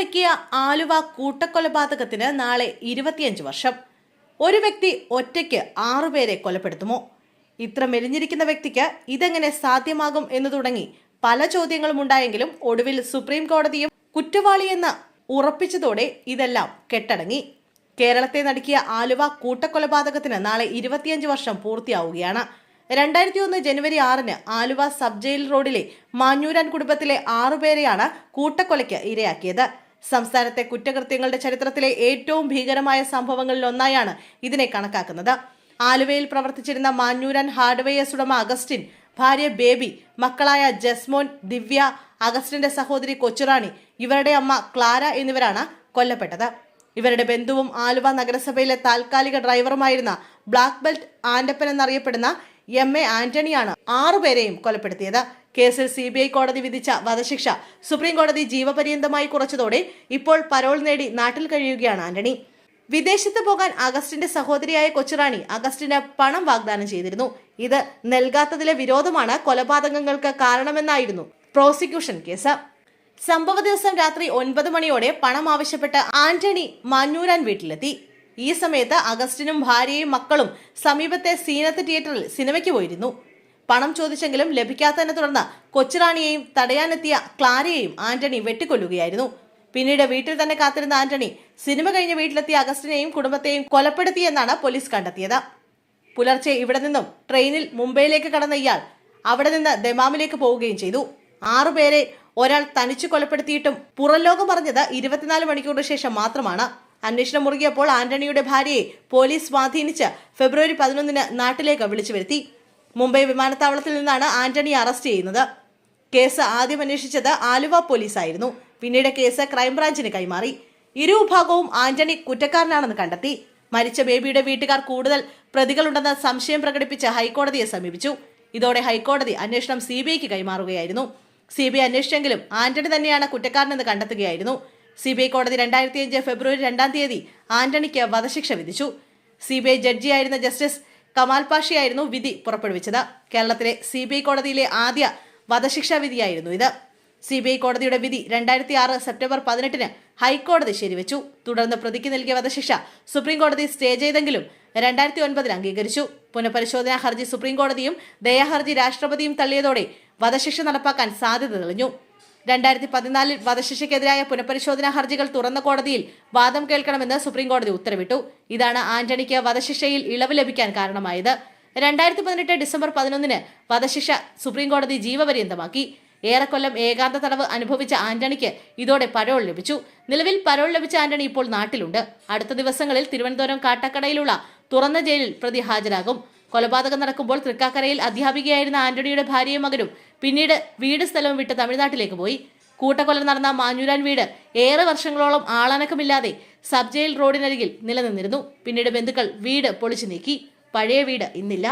നടുക്കിയ ആലുവ കൂട്ടക്കൊലപാതകത്തിന് നാളെ 25 വർഷം. ഒരു വ്യക്തി ഒറ്റയ്ക്ക് 6 പേരെ കൊലപ്പെടുത്തുമോ? ഇത്ര മെലിഞ്ഞിരിക്കുന്ന വ്യക്തിക്ക് ഇതെങ്ങനെ സാധ്യമാകും എന്ന് തുടങ്ങി പല ചോദ്യങ്ങളും ഉണ്ടായെങ്കിലും ഒടുവിൽ സുപ്രീം കോടതിയും കുറ്റവാളിയെന്ന് ഉറപ്പിച്ചതോടെ ഇതെല്ലാം കെട്ടടങ്ങി. കേരളത്തെ നടുക്കിയ ആലുവ കൂട്ടക്കൊലപാതകത്തിന് നാളെ 25 വർഷം പൂർത്തിയാവുകയാണ്. 2001 ജനുവരി 6-ന് ആലുവ സബ് ജയിൽ റോഡിലെ മാഞ്ഞൂരാൻ കുടുംബത്തിലെ 6 പേരെയാണ് കൂട്ടക്കൊലയ്ക്ക് ഇരയാക്കിയത്. സംസ്ഥാനത്തെ കുറ്റകൃത്യങ്ങളുടെ ചരിത്രത്തിലെ ഏറ്റവും ഭീകരമായ സംഭവങ്ങളിൽ ഒന്നായാണ് ഇതിനെ കണക്കാക്കുന്നത്. ആലുവയിൽ പ്രവർത്തിച്ചിരുന്ന മാഞ്ഞൂരാൻ ഹാർഡ്വെയർസ് ഉടമ അഗസ്റ്റിൻ, ഭാര്യ ബേബി, മക്കളായ ജസ്മോൻ, ദിവ്യ, അഗസ്റ്റിന്റെ സഹോദരി കൊച്ചുറാണി, ഇവരുടെ അമ്മ ക്ലാര എന്നിവരാണ് കൊല്ലപ്പെട്ടത്. ഇവരുടെ ബന്ധുവും ആലുവ നഗരസഭയിലെ താൽക്കാലിക ഡ്രൈവറുമായിരുന്ന ബ്ലാക്ക് ബെൽറ്റ് ആൻഡപ്പൻ എന്നറിയപ്പെടുന്ന എം.എ. ആന്റണിയാണ് 6 പേരെയും കൊലപ്പെടുത്തിയത്. കേസിൽ CBI കോടതി വിധിച്ച വധശിക്ഷ സുപ്രീം കോടതി ജീവപര്യന്തമായി കുറച്ചതോടെ ഇപ്പോൾ പരോൾ നേടി നാട്ടിൽ കഴിയുകയാണ് ആന്റണി. വിദേശത്ത് പോകാൻ അഗസ്റ്റിന്റെ സഹോദരിയായ കൊച്ചുറാണി അഗസ്റ്റിന് പണം വാഗ്ദാനം ചെയ്തിരുന്നു. ഇത് നൽകാത്തതിലെ വിരോധമാണ് കൊലപാതകങ്ങൾക്ക് കാരണമെന്നായിരുന്നു പ്രോസിക്യൂഷൻ കേസ്. സംഭവ ദിവസം രാത്രി 9 മണിയോടെ പണം ആവശ്യപ്പെട്ട് ആന്റണി മാഞ്ഞൂരാൻ വീട്ടിലെത്തി. ഈ സമയത്ത് അഗസ്റ്റിനും ഭാര്യയും മക്കളും സമീപത്തെ സീനത്ത് തിയേറ്ററിൽ സിനിമയ്ക്ക് പോയിരുന്നു. പണം ചോദിച്ചെങ്കിലും ലഭിക്കാത്തതിനെ തുടർന്ന് കൊച്ചുറാണിയെയും തടയാനെത്തിയ ക്ലാരയെയും ആന്റണി വെട്ടിക്കൊല്ലുകയായിരുന്നു. പിന്നീട് വീട്ടിൽ തന്നെ കാത്തിരുന്ന ആന്റണി സിനിമ കഴിഞ്ഞ് വീട്ടിലെത്തിയ അഗസ്റ്റിനെയും കുടുംബത്തെയും കൊലപ്പെടുത്തിയെന്നാണ് പോലീസ് കണ്ടെത്തിയത്. പുലർച്ചെ ഇവിടെ നിന്നും ട്രെയിനിൽ മുംബൈയിലേക്ക് കടന്ന ഇയാൾ അവിടെ നിന്ന് ദമാമിലേക്ക് പോവുകയും ചെയ്തു. 6 പേരെ ഒരാൾ തനിച്ചു കൊലപ്പെടുത്തിയിട്ടും പുറംലോകം പറഞ്ഞത് 24 മണിക്കൂറിന് ശേഷം മാത്രമാണ്. അന്വേഷണം മുറുകിയപ്പോൾ ആന്റണിയുടെ ഭാര്യയെ പോലീസ് സ്വാധീനിച്ച് ഫെബ്രുവരി 11-ന് നാട്ടിലേക്ക് വിളിച്ചു വരുത്തി. മുംബൈ വിമാനത്താവളത്തിൽ നിന്നാണ് ആന്റണിയെ അറസ്റ്റ് ചെയ്യുന്നത്. കേസ് ആദ്യം അന്വേഷിച്ചത് ആലുവ പോലീസായിരുന്നു. പിന്നീട് കേസ് ക്രൈംബ്രാഞ്ചിന് കൈമാറി. ഇരുവിഭാഗവും ആന്റണി കുറ്റക്കാരനാണെന്ന് കണ്ടെത്തി. മരിച്ച ബേബിയുടെ വീട്ടുകാർ കൂടുതൽ പ്രതികളുണ്ടെന്ന് സംശയം പ്രകടിപ്പിച്ച് ഹൈക്കോടതിയെ സമീപിച്ചു. ഇതോടെ ഹൈക്കോടതി അന്വേഷണം CBIക്ക് കൈമാറുകയായിരുന്നു. CBI അന്വേഷിച്ചെങ്കിലും ആന്റണി തന്നെയാണ് കുറ്റക്കാരനെന്ന് കണ്ടെത്തുകയായിരുന്നു. CBI കോടതി 2005 ഫെബ്രുവരി 2-ാം തീയതി ആന്റണിക്ക് വധശിക്ഷ വിധിച്ചു. CBI ജഡ്ജിയായിരുന്ന ജസ്റ്റിസ് കമാൽ പാഷയായിരുന്നു വിധി പുറപ്പെടുവിച്ചത്. കേരളത്തിലെ CBI കോടതിയിലെ ആദ്യ വധശിക്ഷാ വിധിയായിരുന്നു ഇത്. CBI കോടതിയുടെ വിധി 2006 സെപ്റ്റംബർ 18-ന് ഹൈക്കോടതി ശരിവെച്ചു. തുടർന്ന് പ്രതിക്ക് നൽകിയ വധശിക്ഷ സുപ്രീം കോടതി സ്റ്റേ ചെയ്തെങ്കിലും 2009-ൽ അംഗീകരിച്ചു. പുനഃപരിശോധനാ ഹർജി സുപ്രീം കോടതിയും ദയാഹർജി രാഷ്ട്രപതിയും തള്ളിയതോടെ വധശിക്ഷ നടപ്പാക്കാൻ സാധ്യത തെളിഞ്ഞു. 2014-ൽ വധശിക്ഷയ്ക്കെതിരായ പുനഃപരിശോധനാ ഹർജികൾ തുറന്ന കോടതിയിൽ വാദം കേൾക്കണമെന്ന് സുപ്രീം കോടതി ഉത്തരവിട്ടു. ഇതാണ് ആന്റണിക്ക് വധശിക്ഷയിൽ ഇളവ് ലഭിക്കാൻ കാരണമായത്. 2018 ഡിസംബർ 11-ന് വധശിക്ഷ സുപ്രീം കോടതി ജീവപര്യന്തമാക്കി. ഏറെക്കൊല്ലം ഏകാന്ത തടവ് അനുഭവിച്ച ആന്റണിക്ക് ഇതോടെ പരോൾ ലഭിച്ചു. നിലവിൽ പരോൾ ലഭിച്ച ആന്റണി ഇപ്പോൾ നാട്ടിലുണ്ട്. അടുത്ത ദിവസങ്ങളിൽ തിരുവനന്തപുരം കാട്ടക്കടയിലുള്ള തുറന്ന ജയിലിൽ പ്രതി ഹാജരാകും. കൊലപാതകം നടക്കുമ്പോൾ തൃക്കാക്കരയിൽ അധ്യാപികയായിരുന്ന ആന്റണിയുടെ ഭാര്യയും മകനും പിന്നീട് വീട് സ്ഥലവും വിട്ട് തമിഴ്നാട്ടിലേക്ക് പോയി. കൂട്ടക്കൊല നടന്ന മാഞ്ഞൂരാൻ വീട് ഏറെ വർഷങ്ങളോളം ആളനക്കമില്ലാതെ സബ് ജയിൽ റോഡിനരികിൽ നിലനിന്നിരുന്നു. പിന്നീട് ബന്ധുക്കൾ വീട് പൊളിച്ചു നീക്കി. പഴയ വീട് ഇന്നില്ല.